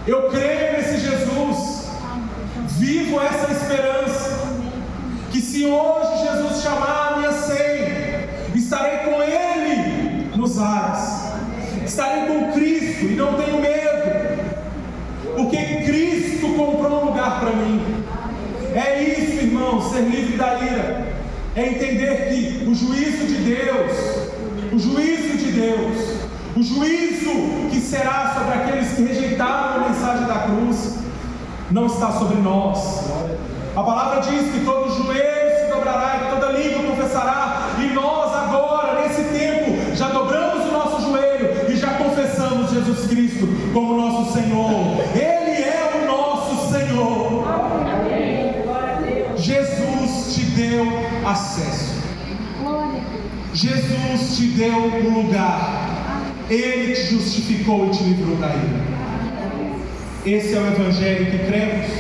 Eu creio nesse Jesus, vivo essa esperança, que se hoje Jesus chamar a minha ceia, estarei com Ele nos ares, estarei com Cristo e não tenho medo, porque Cristo comprou um lugar para mim. É isso, irmão, ser livre da ira, é entender que o juízo de Deus, o juízo que será sobre aqueles que rejeitaram a mensagem da cruz, não está sobre nós. A palavra diz que todo joelho se dobrará e toda língua confessará, e nós agora, nesse tempo, já dobramos o nosso joelho e já confessamos Jesus Cristo como nosso Senhor. Ele é o nosso Senhor. Jesus te deu acesso. Jesus te deu um lugar. Ele te justificou e te livrou da ira. Esse é o Evangelho que cremos.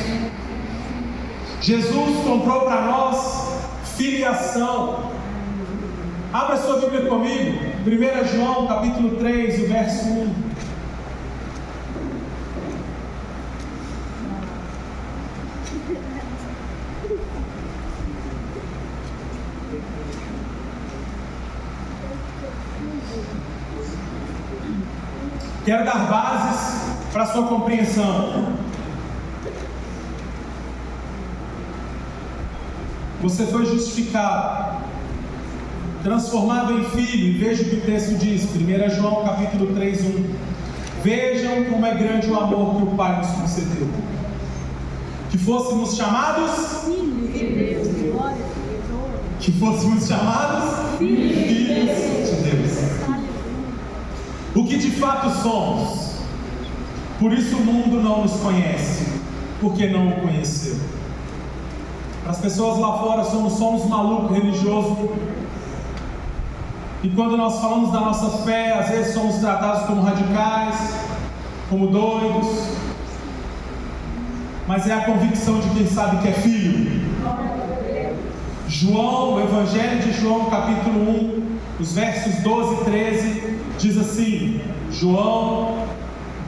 Jesus comprou para nós filiação. Abra sua Bíblia comigo, 1 João capítulo 3, o verso 1. Quero dar bases para a sua compreensão. você foi justificado, transformado em filho, e veja o que o texto diz, 1 João capítulo 3:1. Vejam como é grande o amor que o Pai nos concedeu, que fôssemos chamados filhos de Deus, que fôssemos chamados filhos de Deus, o que de fato somos. Por isso o mundo não nos conhece, porque não o conheceu. Para as pessoas lá fora somos malucos religiosos, e quando nós falamos da nossa fé, às vezes somos tratados como radicais, como doidos, mas é a convicção de quem sabe que é filho. João, o Evangelho de João, capítulo 1, os versos 12 e 13, diz assim, João,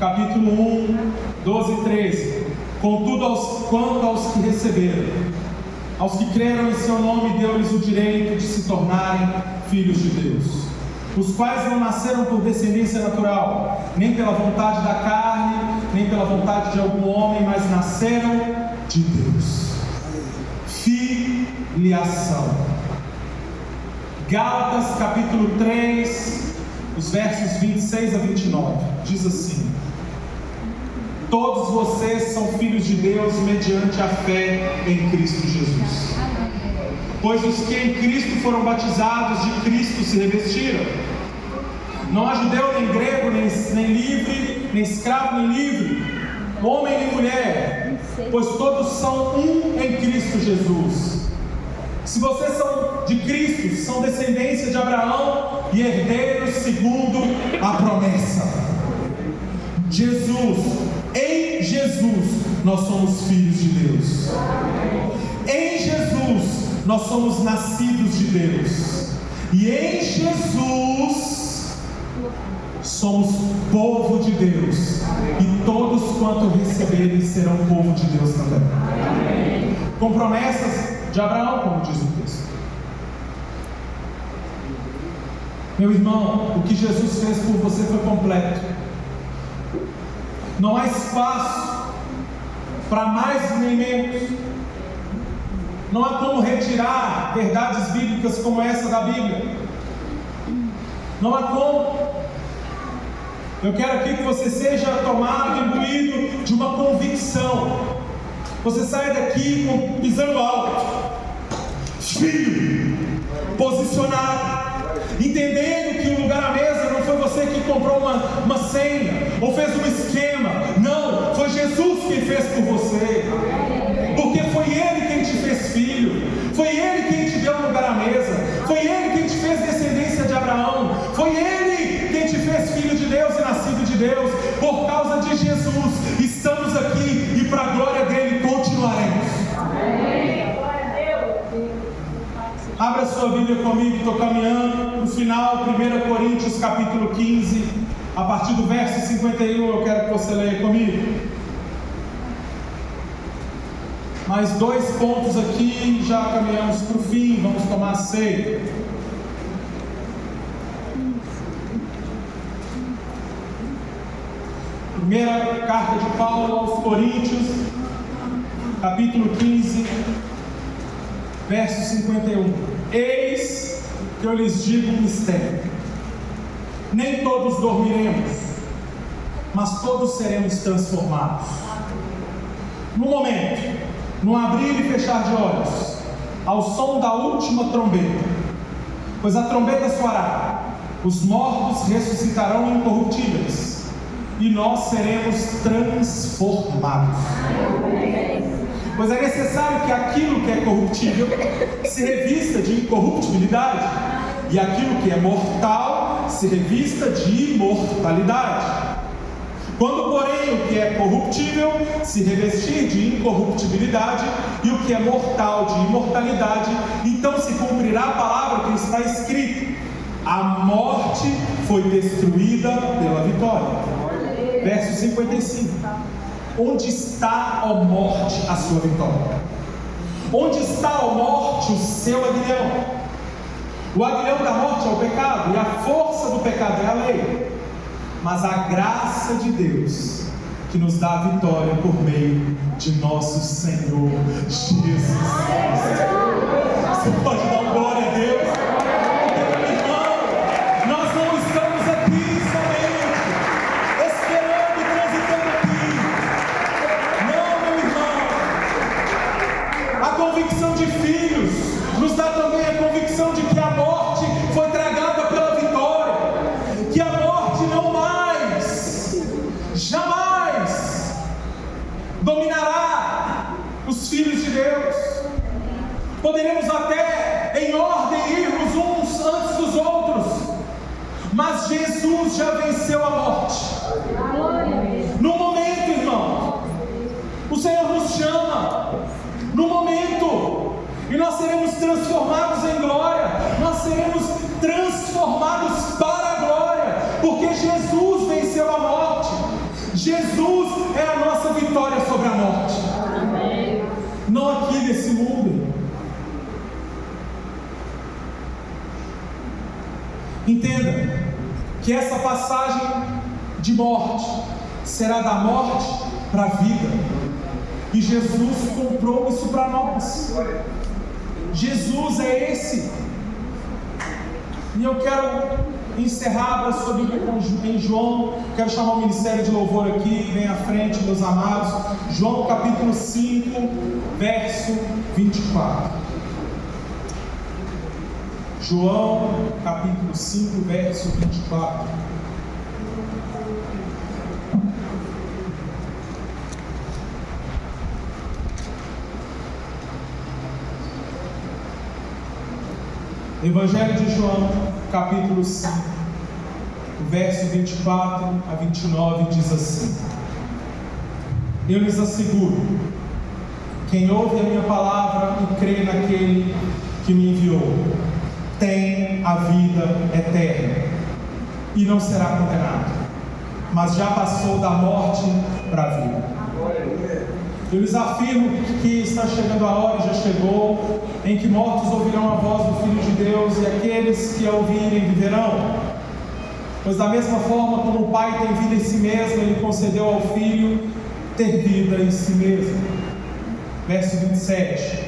capítulo 1, 12 e 13: Contudo, quanto aos que receberam, aos que creram em seu nome, deu-lhes o direito de se tornarem filhos de Deus, os quais não nasceram por descendência natural, nem pela vontade da carne, nem pela vontade de algum homem, mas nasceram de Deus. Filiação. Gálatas capítulo 3, os versos 26 a 29, diz assim: Todos vocês são filhos de Deus mediante a fé em Cristo Jesus. Pois os que em Cristo foram batizados, de Cristo se revestiram. Não há judeu, nem grego, nem livre, nem escravo, nem livre, homem nem mulher, pois todos são um em Cristo Jesus. Se vocês são de Cristo, são descendência de Abraão e herdeiros segundo a promessa. Em Jesus, nós somos filhos de Deus. Em Jesus, nós somos nascidos de Deus. E em Jesus, somos povo de Deus. E todos quanto receberem serão povo de Deus também. Com promessas de Abraão, como diz o texto. Meu irmão, o que Jesus fez por você foi completo. Não há espaço para mais nem menos. Não há como retirar verdades bíblicas como essa da Bíblia. Não há como. Eu quero aqui que você seja tomado, imbuído de uma convicção. Você sai daqui pisando alto, filho, posicionado, entendendo que o lugar à mesa não foi você que comprou uma senha ou fez um esquema. Não, foi Jesus quem fez por você, porque foi Ele quem te fez filho, foi Ele quem te deu um lugar à mesa, foi Ele quem te fez descendência de Abraão, foi Ele quem te fez filho de Deus e nascido de Deus. Por causa de Jesus estamos aqui e para a glória dele continuaremos. Abra sua Bíblia comigo, estou caminhando no final, 1 Coríntios capítulo 15, a partir do verso 51, eu quero que você leia comigo. Mais 2 pontos aqui, já caminhamos para o fim, vamos tomar a ceia. Primeira carta de Paulo aos Coríntios, capítulo 15, verso 51. Eis que eu lhes digo um mistério: nem todos dormiremos, mas todos seremos transformados. No momento, no abrir e fechar de olhos, ao som da última trombeta. Pois a trombeta soará, os mortos ressuscitarão incorruptíveis, e nós seremos transformados. Pois é necessário que aquilo que é corruptível se revista de incorruptibilidade, e aquilo que é mortal se revista de imortalidade. Quando, porém, o que é corruptível se revestir de incorruptibilidade, e o que é mortal de imortalidade, então se cumprirá a palavra que está escrita: a morte foi destruída pela vitória. Verso 55. Onde está, ó morte, a sua vitória? Onde está, ó morte, o seu aguilhão? O aguilhão da morte é o pecado, e a força do pecado é a lei. Mas a graça de Deus que nos dá a vitória por meio de nosso Senhor Jesus Cristo. Você pode dar uma glória a Deus? Irmão, nós não estamos aqui somente esperando e transitando aqui. Não, meu irmão. A convicção de filhos nos dá também a convicção de que a morte foi tragada pela vitória, que a morte não mais, jamais dominará os filhos de Deus. Poderemos até em ordem irmos uns antes dos outros, mas Jesus já venceu a morte. No momento, irmão, o Senhor nos chama, no momento, e nós seremos transformados em glória, nós seremos transformados para a glória, porque Jesus venceu a morte. Jesus é a nossa vitória sobre a morte. Não aqui nesse mundo. Entenda que essa passagem de morte será da morte para a vida, e Jesus comprou isso para nós. Jesus é esse. E eu quero encerrar a sua Bíblia em João. Quero chamar o ministério de louvor aqui, vem à frente, meus amados. João capítulo 5, verso 24. João capítulo 5, verso 24. Evangelho de João, capítulo 5, verso 24 a 29, diz assim: Eu lhes asseguro, quem ouve a minha palavra e crê naquele que me enviou, tem a vida eterna, e não será condenado, mas já passou da morte para a vida. Eu lhes afirmo que está chegando a hora, e já chegou, em que mortos ouvirão a voz do Filho de Deus, e aqueles que a ouvirem viverão. Pois da mesma forma como o Pai tem vida em si mesmo, Ele concedeu ao Filho ter vida em si mesmo. Verso 27.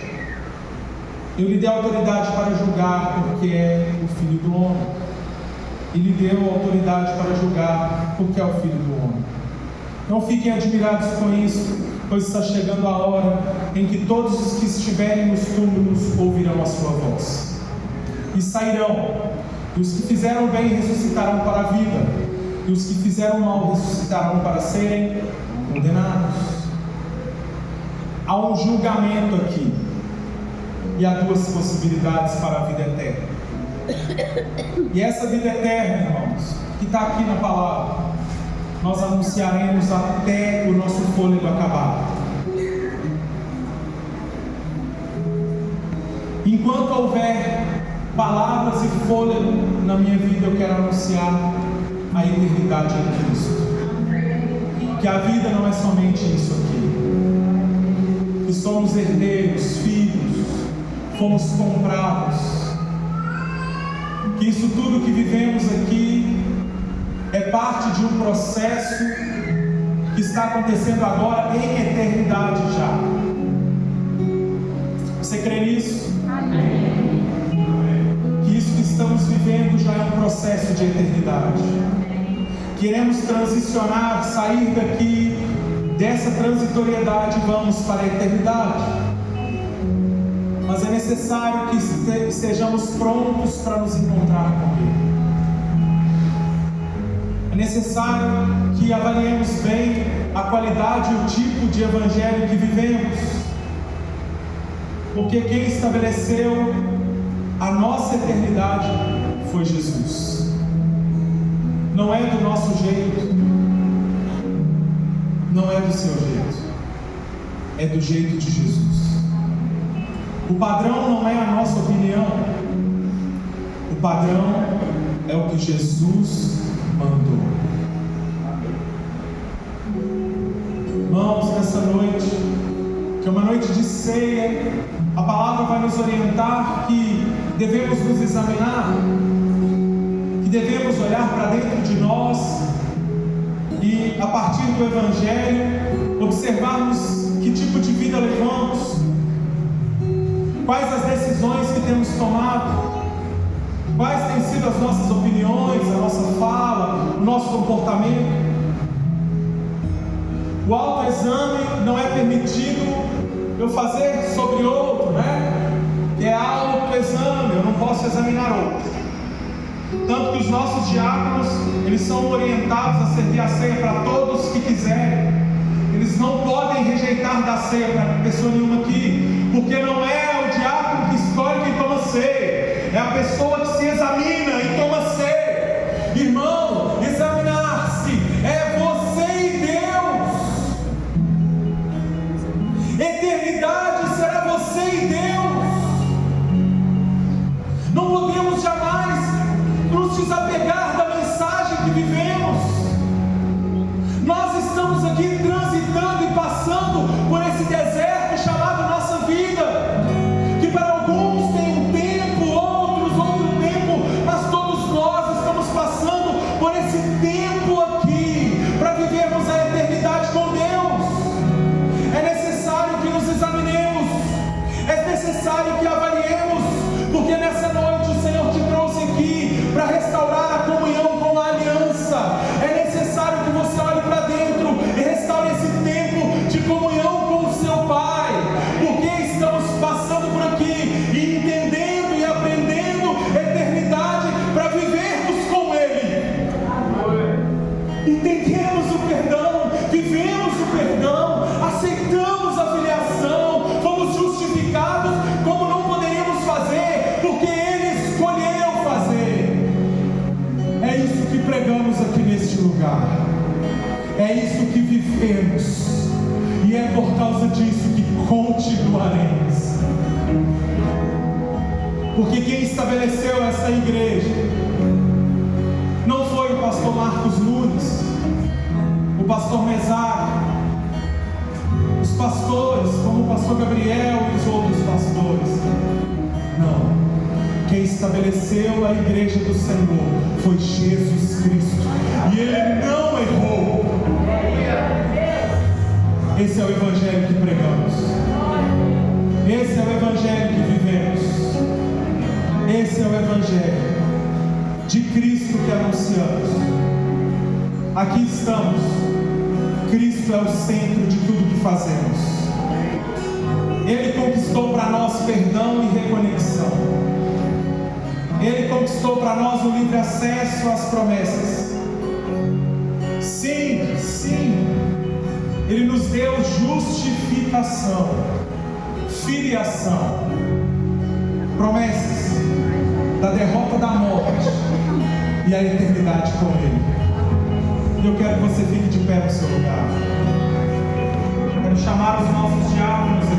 Eu lhe dei autoridade para julgar, porque é o Filho do Homem. E lhe deu autoridade para julgar, porque é o Filho do Homem. Não fiquem admirados com isso, pois está chegando a hora em que todos os que estiverem nos túmulos ouvirão a sua voz, e sairão, e os que fizeram bem ressuscitarão para a vida, e os que fizeram mal ressuscitarão para serem condenados. Há um julgamento aqui, e há duas possibilidades para a vida eterna. E essa vida eterna, irmãos, que está aqui na palavra, nós anunciaremos até o nosso fôlego acabar. Enquanto houver palavras e fôlego na minha vida, eu quero anunciar a eternidade em Cristo. Que a vida não é somente isso aqui. Que somos herdeiros, filhos, fomos comprados. Que isso tudo que vivemos aqui é parte de um processo que está acontecendo agora em eternidade já. Você crê nisso? Amém. Que isso que estamos vivendo já é um processo de eternidade. Queremos transicionar, sair daqui dessa transitoriedade e vamos para a eternidade. Mas é necessário que estejamos prontos para nos encontrar com Ele. É necessário que avaliemos bem a qualidade e o tipo de evangelho que vivemos, porque quem estabeleceu a nossa eternidade foi Jesus. Não é do nosso jeito, não é do seu jeito, é do jeito de Jesus. O padrão não é a nossa opinião, o padrão é o que Jesus mandou. Irmãos, nessa noite, que é uma noite de ceia, a palavra vai nos orientar que devemos nos examinar, que devemos olhar para dentro de nós e e a partir do Evangelho observarmos que tipo de vida levamos, quais as decisões que temos tomado, quais têm sido as nossas opiniões, a nossa fala, o nosso comportamento. O autoexame não é permitido eu fazer sobre outro, né? Que é autoexame, eu não posso examinar outro. Tanto que os nossos diáconos, eles são orientados a servir a ceia para todos que quiserem. Eles não podem rejeitar da ceia para pessoa nenhuma aqui, porque não é o diácono que escolhe quem toma ceia, é a pessoa que se examina e toma ceia. Irmão, examinar-se é você e Deus. Eternidade será você e Deus. Não podemos jamais nos desapegar da mensagem que vivemos. Nós estamos aqui transitando e passando por esse deserto chamado nossa vida, que para alguns tem um tempo, outros outro tempo, mas todos nós estamos passando por esse tempo aqui, para vivermos a eternidade com Deus. É necessário que nos examinemos, é necessário que avaliemos, porque nessa noite o Senhor te trouxe aqui para restaurar a comunhão com a aliança. É necessário que você olhe para dentro e restaure esse tempo de comunhão com o seu Pai, porque estamos passando por aqui e entendendo e aprendendo eternidade para vivermos com Ele. Entendemos o perdão, vivemos o perdão, aceitamos a filiação, fomos justificados como não poderíamos fazer, porque Ele escolheu fazer. É isso que pregamos aqui neste lugar, é isso que vivemos, e é por causa disso que continuaremos. Porque quem estabeleceu essa igreja não foi o pastor Marcos Nunes, o pastor Mesaque, os pastores como o pastor Gabriel e os outros pastores. Não, quem estabeleceu a igreja do Senhor foi Jesus Cristo, e Ele não errou. Esse é o Evangelho que pregamos, esse é o Evangelho que vivemos, esse é o Evangelho de Cristo que anunciamos. Aqui estamos, Cristo é o centro de tudo que fazemos. Ele conquistou para nós perdão e reconexão. Ele conquistou para nós o livre acesso às promessas. Sim, sim, Ele nos deu justificação, filiação, promessas da derrota da morte e a eternidade com Ele. E eu quero que você fique de pé no seu lugar. Eu quero chamar os nossos diáconos